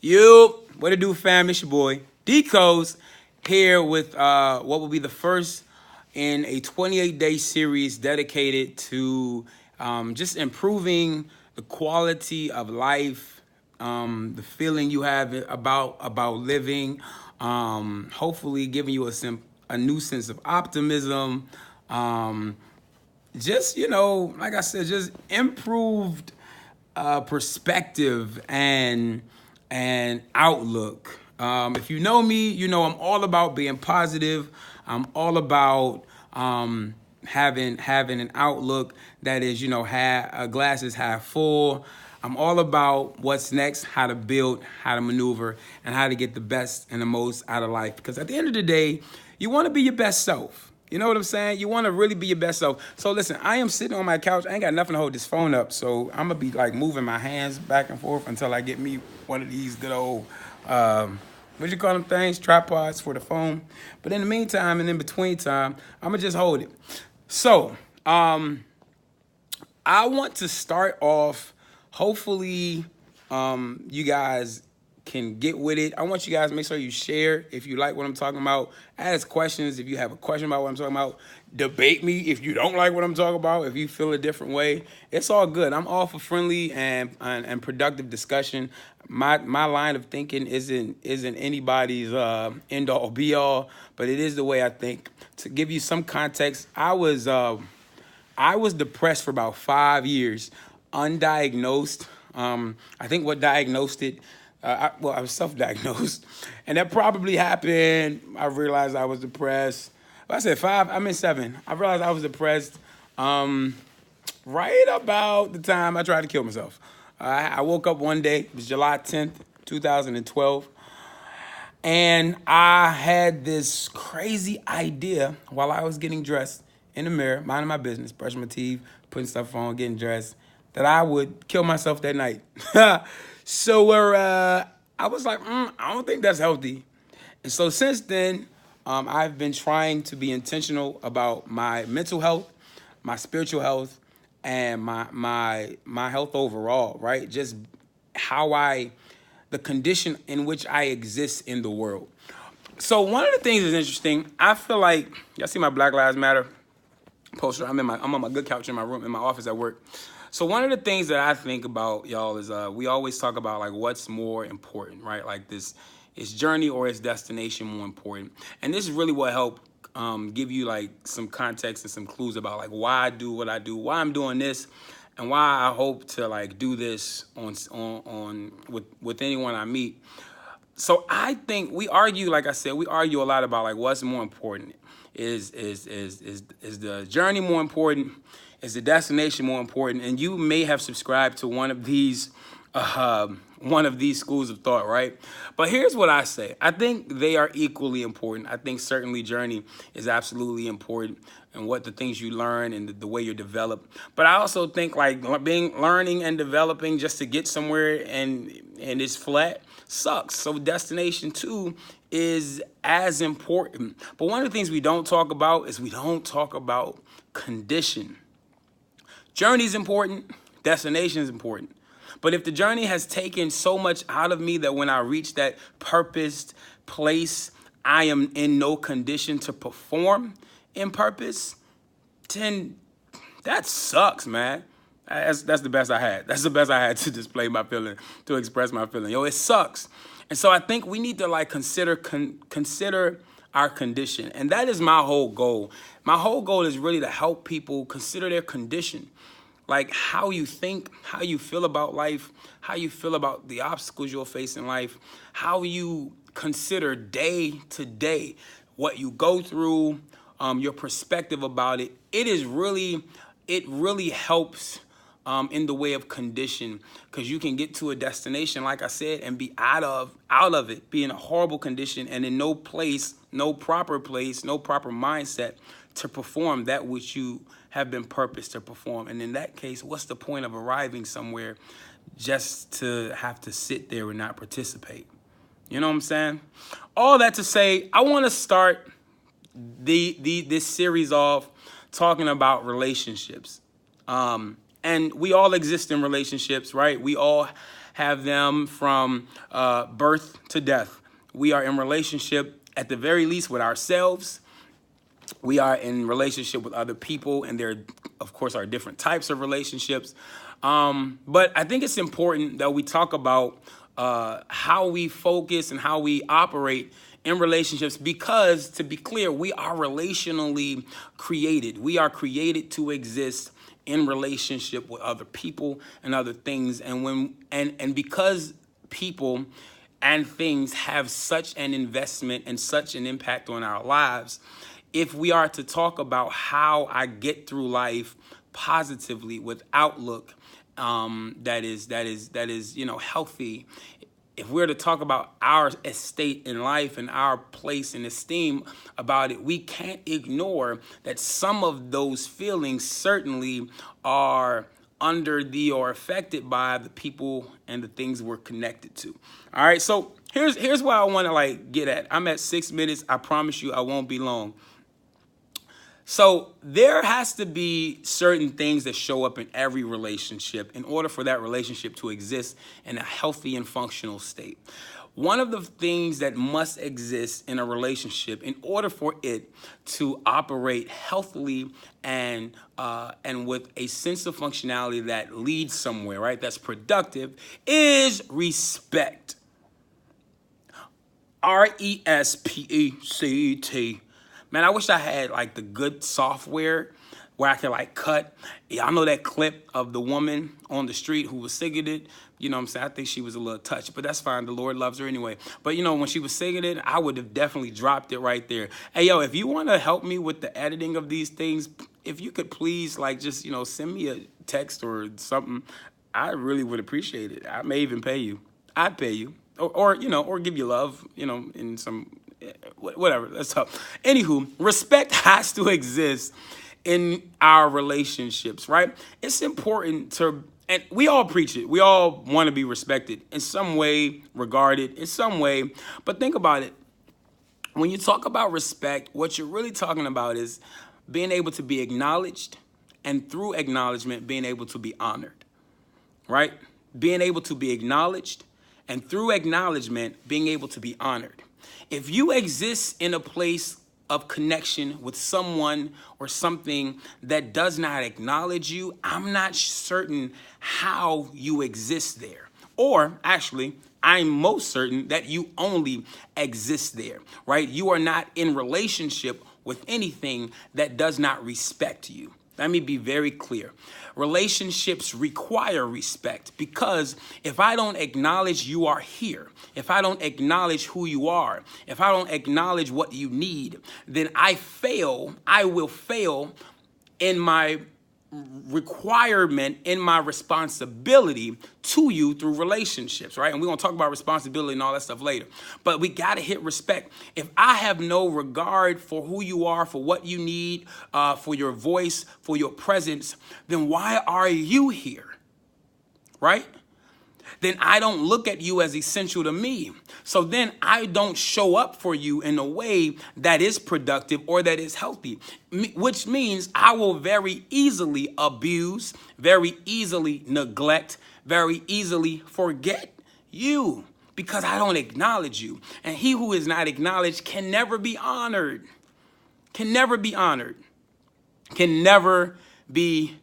You, what it do, fam? It's your boy D-Codes here with what will be the first in a 28-day series dedicated to just improving the quality of life, the feeling you have about living, hopefully giving you a new sense of optimism, just like I said, just improved perspective and outlook. If you know me, you know I'm all about being positive. I'm all about having an outlook that is, glasses half full. I'm all about what's next, how to build, how to maneuver, and how to get the best and the most out of life. Because at the end of the day, you want to be your best self. You know what I'm saying? You want to really be your best self. So listen, I am sitting on my couch. I ain't got nothing to hold this phone up. So I'm going to be like moving my hands back and forth until I get me one of these good old, what you call them things? Tripods for the phone. But in the meantime and in between time, I'm going to just hold it. So I want to start off, hopefully you guys can get with it. I want you guys to make sure you share if you like what I'm talking about. Ask questions if you have a question about what I'm talking about. Debate me if you don't like what I'm talking about, if you feel a different way. It's all good. I'm all for friendly and productive discussion. My line of thinking isn't anybody's end all be all, but it is the way I think. To give you some context, I was depressed for about 5 years, undiagnosed. I think what diagnosed it, I was self-diagnosed, and that probably happened. I realized I was depressed. I said 5, I meant 7. I realized I was depressed right about the time I tried to kill myself. I woke up one day, it was July 10th, 2012, and I had this crazy idea while I was getting dressed in the mirror, minding my business, brushing my teeth, putting stuff on, getting dressed, that I would kill myself that night. So I was like, I don't think that's healthy. And so since then, I've been trying to be intentional about my mental health, my spiritual health, and my health overall, right? Just the condition in which I exist in the world. So one of the things that's interesting, I feel like, y'all see my Black Lives Matter poster? I'm on my good couch in my room, in my office at work. So one of the things that I think about, y'all, is we always talk about like what's more important, right? Like is journey or is destination more important? And this is really what helped give you like some context and some clues about like why I do what I do, why I'm doing this, and why I hope to like do this on with anyone I meet. So I think we argue, like I said, we argue a lot about like what's more important. Is the journey more important? Is the destination more important? And you may have subscribed to one of these schools of thought, right? But here's what I say. I think they are equally important. I think certainly journey is absolutely important and what the things you learn and the way you're developed. But I also think like learning and developing just to get somewhere and it's flat sucks. So destination too is as important. But one of the things we don't talk about is we don't talk about condition. Journey is important, destination is important. But if the journey has taken so much out of me that when I reach that purposed place, I am in no condition to perform in purpose, then that sucks, man. That's the best I had. That's the best I had to display my feeling, to express my feeling. Yo, it sucks. And so I think we need to like consider our condition. And that is my whole goal. My whole goal is really to help people consider their condition. Like how you think, how you feel about life, how you feel about the obstacles you'll face in life, how you consider day to day what you go through, your perspective about it. It really helps in the way of condition, because you can get to a destination, like I said, and be out of it, be in a horrible condition and in no proper mindset to perform that which you have been purposed to perform. And in that case, what's the point of arriving somewhere just to have to sit there and not participate? You know what I'm saying? All that to say, I want to start this series off talking about relationships. And we all exist in relationships, right? We all have them from birth to death. We are in relationship at the very least with ourselves. We are in relationship with other people, and there, of course, are different types of relationships. But I think it's important that we talk about how we focus and how we operate in relationships, because, to be clear, we are relationally created. We are created to exist in relationship with other people and other things. And because people and things have such an investment and such an impact on our lives, if we are to talk about how I get through life positively with outlook that is healthy, if we're to talk about our estate in life and our place and esteem about it, we can't ignore that some of those feelings certainly are under the or affected by the people and the things we're connected to. All right, so here's what I want to get at. I'm at 6 minutes. I promise you I won't be long. So there has to be certain things that show up in every relationship in order for that relationship to exist in a healthy and functional state. One of the things that must exist in a relationship in order for it to operate healthily and with a sense of functionality that leads somewhere, right, that's productive, is respect. RESPECT. Man, I wish I had the good software where I could cut. Yeah, I know that clip of the woman on the street who was singing it. You know what I'm saying? I think she was a little touched, but that's fine. The Lord loves her anyway. But when she was singing it, I would have definitely dropped it right there. Hey, yo, if you want to help me with the editing of these things, if you could please just, send me a text or something, I really would appreciate it. I may even pay you. I'd pay you. Or give you love, in some, whatever. That's up. Anywho, respect has to exist in our relationships, right? It's important to, and we all preach it. We all want to be respected in some way, regarded in some way. But think about it. When you talk about respect, what you're really talking about is being able to be acknowledged, and through acknowledgement, being able to be honored, right? Being able to be acknowledged, and through acknowledgement, being able to be honored. If you exist in a place of connection with someone or something that does not acknowledge you, I'm not certain how you exist there. Or actually, I'm most certain that you only exist there, right? You are not in relationship with anything that does not respect you. Let me be very clear. Relationships require respect, because if I don't acknowledge you are here, if I don't acknowledge who you are, if I don't acknowledge what you need, then I will fail in my requirement, in my responsibility to you through relationships, right? And we're going to talk about responsibility and all that stuff later. But we got to hit respect. If I have no regard for who you are, for what you need, for your voice, for your presence, then why are you here, right? Then I don't look at you as essential to me. So then I don't show up for you in a way that is productive or that is healthy, which means I will very easily abuse, very easily neglect, very easily forget you, because I don't acknowledge you. And he who is not acknowledged can never be honored, can never be honored, can never be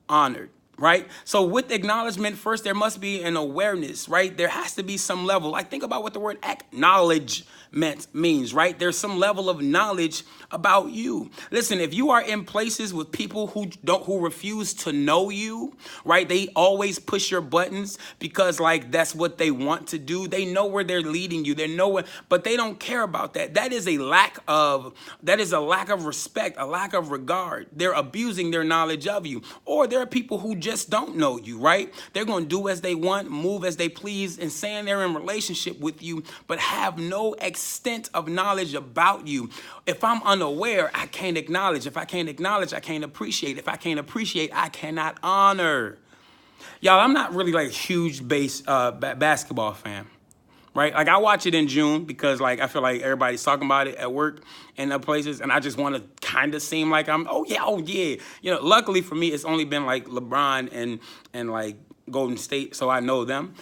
honored. Right? So with acknowledgement, first, there must be an awareness, right? There has to be some level. Think about what the word acknowledgement means, right? There's some level of knowledge about you. Listen, if you are in places with people who refuse to know you, right? They always push your buttons because that's what they want to do. They know where they're leading you. They know where, but they don't care about that. That is a lack of respect, a lack of regard. They're abusing their knowledge of you. Or there are people who just don't know you, right? They're going to do as they want, move as they please, and saying they're in relationship with you, but have no extent of knowledge about you. If I'm unaware, I can't acknowledge. If I can't acknowledge, I can't appreciate. If I can't appreciate, I cannot honor. Y'all, I'm not really a huge basketball fan, right? I watch it in June because I feel like everybody's talking about it at work and other places, and I just want to kind of seem like I'm, oh yeah. Luckily for me, it's only been LeBron and Golden State, so I know them.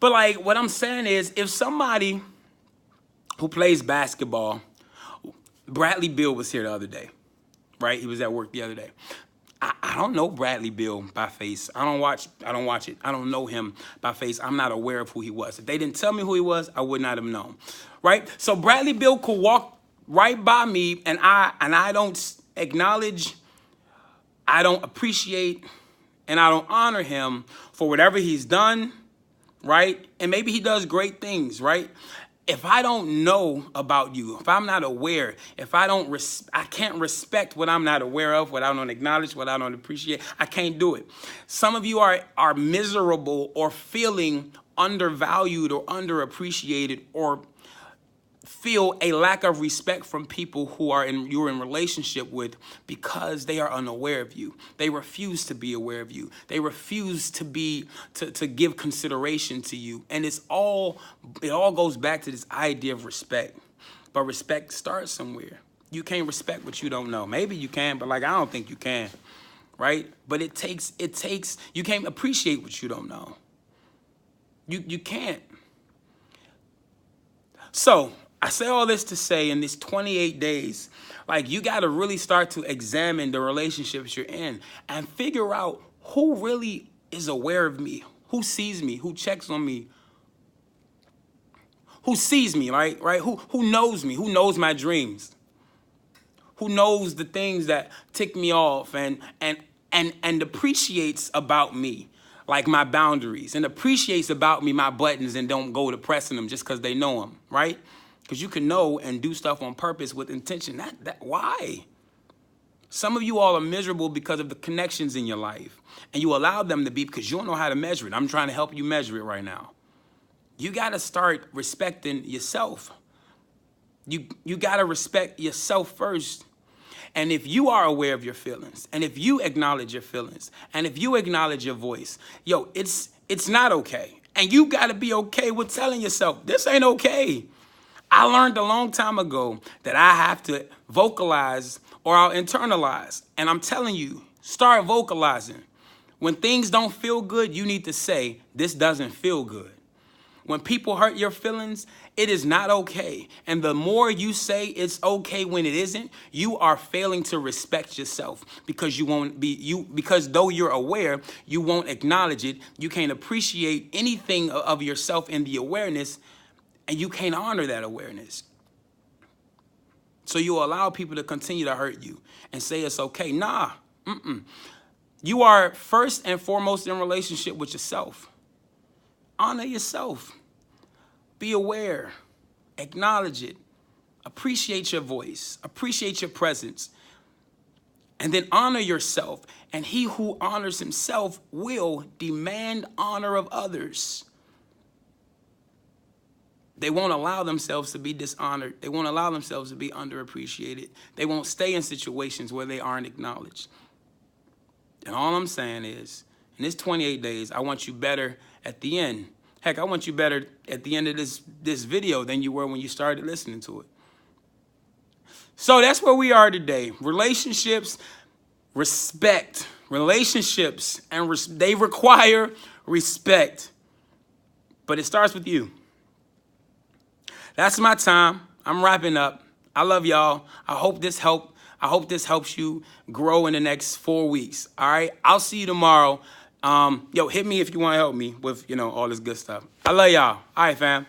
But like what I'm saying is, if somebody who plays basketball, Bradley Beal was here the other day, right? He was at work the other day. I don't know Bradley Beal by face. I don't watch it. I don't know him by face. I'm not aware of who he was. If they didn't tell me who he was, I would not have known, right? So Bradley Beal could walk right by me, and I don't acknowledge, I don't appreciate, and I don't honor him for whatever he's done, right? And maybe he does great things, right? If I don't know about you, if I'm not aware, if I don't, I can't respect what I'm not aware of, what I don't acknowledge, what I don't appreciate, I can't do it. Some of you are miserable or feeling undervalued or underappreciated, or feel a lack of respect from people who you're in relationship with, because they are unaware of you. They refuse to be aware of you. They refuse to give consideration to you. And it all goes back to this idea of respect. But respect starts somewhere. You can't respect what you don't know. Maybe you can, but like I don't think you can. Right? But it takes you can't appreciate what you don't know. You can't. So I say all this to say, in these 28 days, like, you got to really start to examine the relationships you're in and figure out who really is aware of me, who sees me, who checks on me, who sees me, right? Who knows me, who knows my dreams, who knows the things that tick me off and appreciates about me, like my boundaries, and appreciates about me my buttons, and don't go to pressing them just because they know them, right? Because you can know and do stuff on purpose with intention. Why? Some of you all are miserable because of the connections in your life, and you allow them to be because you don't know how to measure it. I'm trying to help you measure it right now. You got to start respecting yourself. You got to respect yourself first. And if you are aware of your feelings, and if you acknowledge your feelings, and if you acknowledge your voice, it's not okay. And you got to be okay with telling yourself, this ain't okay. I learned a long time ago that I have to vocalize or I'll internalize. And I'm telling you, start vocalizing. When things don't feel good, you need to say, this doesn't feel good. When people hurt your feelings, it is not okay. And the more you say it's okay when it isn't, you are failing to respect yourself, because because though you're aware, you won't acknowledge it. You can't appreciate anything of yourself in the awareness, and you can't honor that awareness. So you allow people to continue to hurt you and say it's okay. Nah, You are first and foremost in relationship with yourself. Honor yourself. Be aware. Acknowledge it. Appreciate your voice. Appreciate your presence. And then honor yourself. And he who honors himself will demand honor of others. They won't allow themselves to be dishonored. They won't allow themselves to be underappreciated. They won't stay in situations where they aren't acknowledged. And all I'm saying is, in this 28 days, I want you better at the end. Heck, I want you better at the end of this video than you were when you started listening to it. So that's where we are today. Relationships, respect. Relationships, and they require respect. But it starts with you. That's my time. I'm wrapping up. I love y'all. I hope this helped. I hope this helps you grow in the next 4 weeks. All right. I'll see you tomorrow. Hit me if you want to help me with, all this good stuff. I love y'all. All right, fam.